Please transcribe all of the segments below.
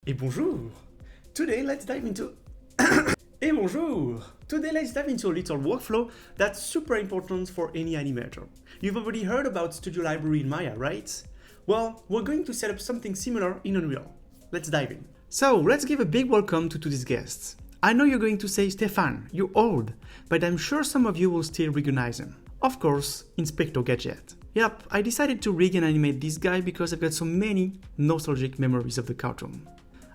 Et bonjour! Today let's dive into Et bonjour! Today let's dive into a little workflow that's super important for any animator. You've already heard about Studio Library in Maya, right? Well, we're going to set up something similar in Unreal. Let's dive in. So, let's give a big welcome to today's guests. I know you're going to say, Stefan, you're old, but I'm sure some of you will still recognize him. Of course, Inspector Gadget. Yep, I decided to rig and animate this guy because I've got so many nostalgic memories of the cartoon.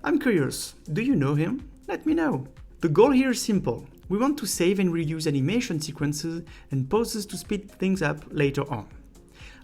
I'm curious, do you know him? Let me know. The goal here is simple. We want to save and reuse animation sequences and poses to speed things up later on.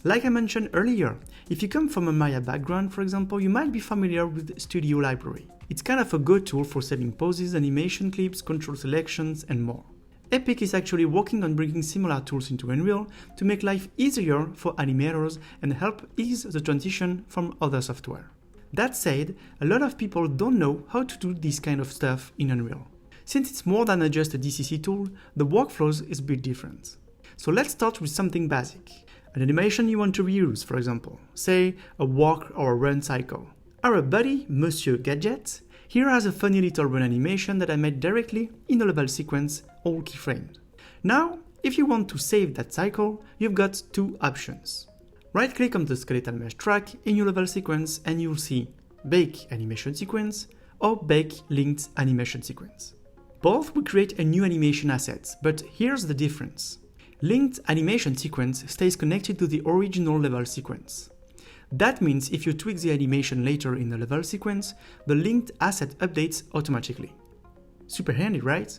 Like I mentioned earlier, if you come from a Maya background, for example, you might be familiar with Studio Library. It's kind of a good tool for saving poses, animation clips, control selections, and more. Epic is actually working on bringing similar tools into Unreal to make life easier for animators and help ease the transition from other software. That said, a lot of people don't know how to do this kind of stuff in Unreal. Since it's more than just a DCC tool, the workflows is a bit different. So let's start with something basic. An animation you want to reuse, for example, say a walk or a run cycle. Our buddy, Monsieur Gadget, here has a funny little run animation that I made directly in a level sequence, all keyframed. Now, if you want to save that cycle, you've got two options. Right-click on the skeletal mesh track in your level sequence and you'll see Bake Animation Sequence or Bake Linked Animation Sequence. Both will create a new animation asset, but here's the difference. Linked Animation Sequence stays connected to the original level sequence. That means if you tweak the animation later in the level sequence, the linked asset updates automatically. Super handy, right?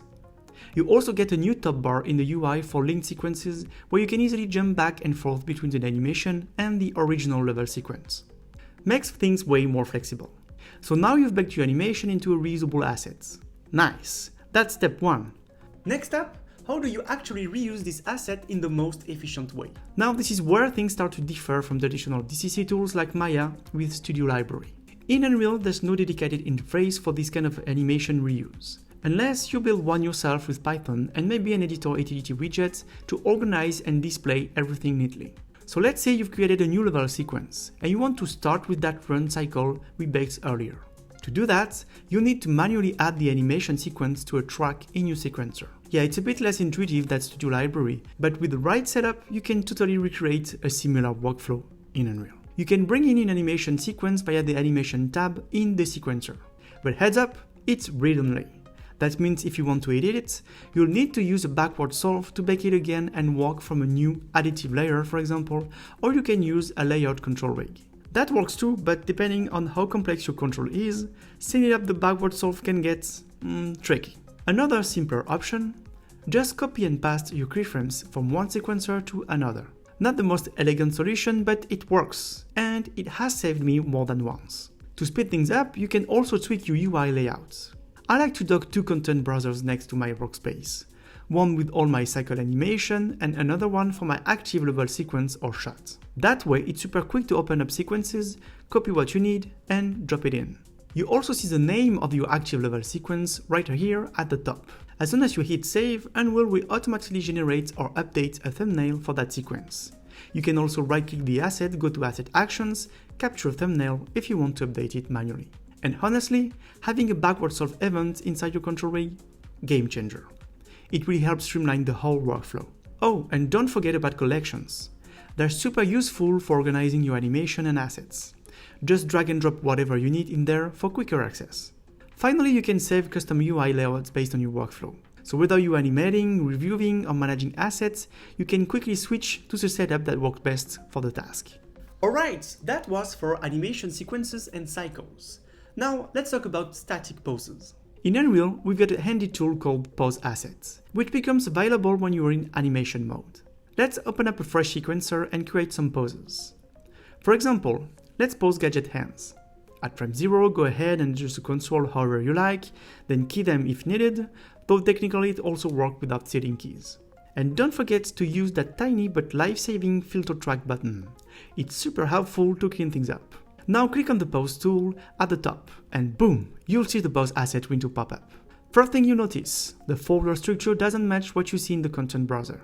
You also get a new top bar in the UI for linked sequences where you can easily jump back and forth between the animation and the original level sequence. Makes things way more flexible. So now you've baked your animation into a reusable asset. Nice! That's step 1. Next up, how do you actually reuse this asset in the most efficient way? Now this is where things start to differ from traditional DCC tools like Maya with Studio Library. In Unreal, there's no dedicated interface for this kind of animation reuse, unless you build one yourself with Python and maybe an editor utility widget to organize and display everything neatly. So let's say you've created a new level sequence and you want to start with that run cycle we baked earlier. To do that, you need to manually add the animation sequence to a track in your sequencer. Yeah, it's a bit less intuitive than Studio Library, but with the right setup, you can totally recreate a similar workflow in Unreal. You can bring in an animation sequence via the animation tab in the sequencer. But heads up, it's read-only. That means if you want to edit it, you'll need to use a backward solve to bake it again and work from a new additive layer, for example, or you can use a layered control rig. That works too, but depending on how complex your control is, setting up the backward solve can get tricky. Another simpler option, just copy and paste your keyframes from one sequencer to another. Not the most elegant solution, but it works, and it has saved me more than once. To speed things up, you can also tweak your UI layouts. I like to dock two content browsers next to my workspace, one with all my cycle animation and another one for my active level sequence or shot. That way it's super quick to open up sequences, copy what you need and drop it in. You also see the name of your active level sequence right here at the top. As soon as you hit save, Unreal will automatically generate or update a thumbnail for that sequence. You can also right-click the asset, go to Asset Actions, capture a thumbnail if you want to update it manually. And honestly, having a backward solve event inside your control rig, game changer. It really helps streamline the whole workflow. Oh, and don't forget about collections. They're super useful for organizing your animation and assets. Just drag and drop whatever you need in there for quicker access. Finally, you can save custom UI layouts based on your workflow. So whether you're animating, reviewing, or managing assets, you can quickly switch to the setup that works best for the task. Alright, that was for animation sequences and cycles. Now let's talk about static poses. In Unreal, we've got a handy tool called Pose Assets, which becomes available when you're in animation mode. Let's open up a fresh sequencer and create some poses. For example, let's pose Gadget hands. At frame 0, go ahead and adjust the control however you like, then key them if needed, though technically it also works without setting keys. And don't forget to use that tiny but life-saving filter track button. It's super helpful to clean things up. Now click on the pose tool at the top and boom, you'll see the pose asset window pop up. First thing you notice, the folder structure doesn't match what you see in the content browser.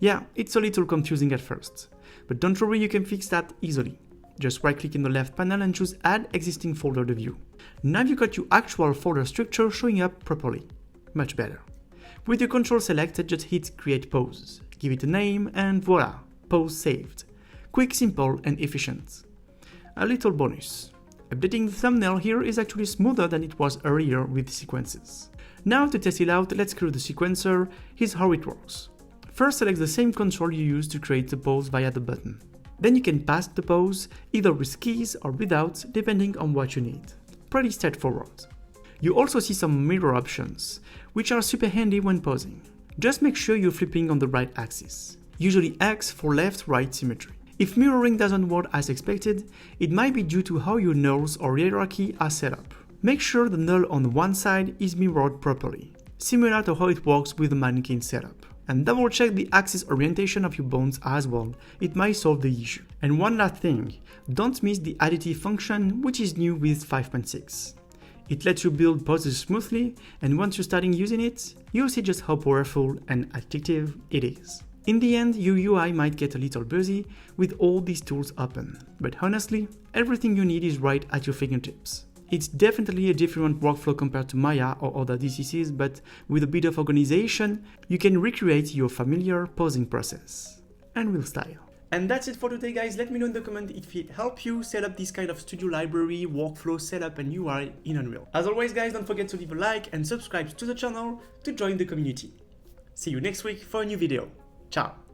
Yeah, it's a little confusing at first, but don't worry, you can fix that easily. Just right-click in the left panel and choose Add Existing Folder to view. Now you've got your actual folder structure showing up properly. Much better. With your control selected, just hit Create Pose. Give it a name and voila, pose saved. Quick, simple and efficient. A little bonus. Updating the thumbnail here is actually smoother than it was earlier with sequences. Now to test it out, let's create the sequencer. Here's how it works. First, select the same control you used to create the pose via the button. Then you can pass the pose, either with keys or without, depending on what you need. Pretty straightforward. You also see some mirror options, which are super handy when posing. Just make sure you're flipping on the right axis, usually X for left-right symmetry. If mirroring doesn't work as expected, it might be due to how your nulls or hierarchy are set up. Make sure the null on one side is mirrored properly, similar to how it works with the mannequin setup. And double check the axis orientation of your bones as well, it might solve the issue. And one last thing, don't miss the additive function, which is new with 5.6. It lets you build poses smoothly, and once you're starting using it, you'll see just how powerful and addictive it is. In the end, your UI might get a little busy with all these tools open, but honestly, everything you need is right at your fingertips. It's definitely a different workflow compared to Maya or other DCCs, but with a bit of organization, you can recreate your familiar posing process. And with style. And that's it for today, guys. Let me know in the comment if it helped you set up this kind of studio library, workflow setup and UI in Unreal. As always, guys, don't forget to leave a like and subscribe to the channel to join the community. See you next week for a new video. Ciao!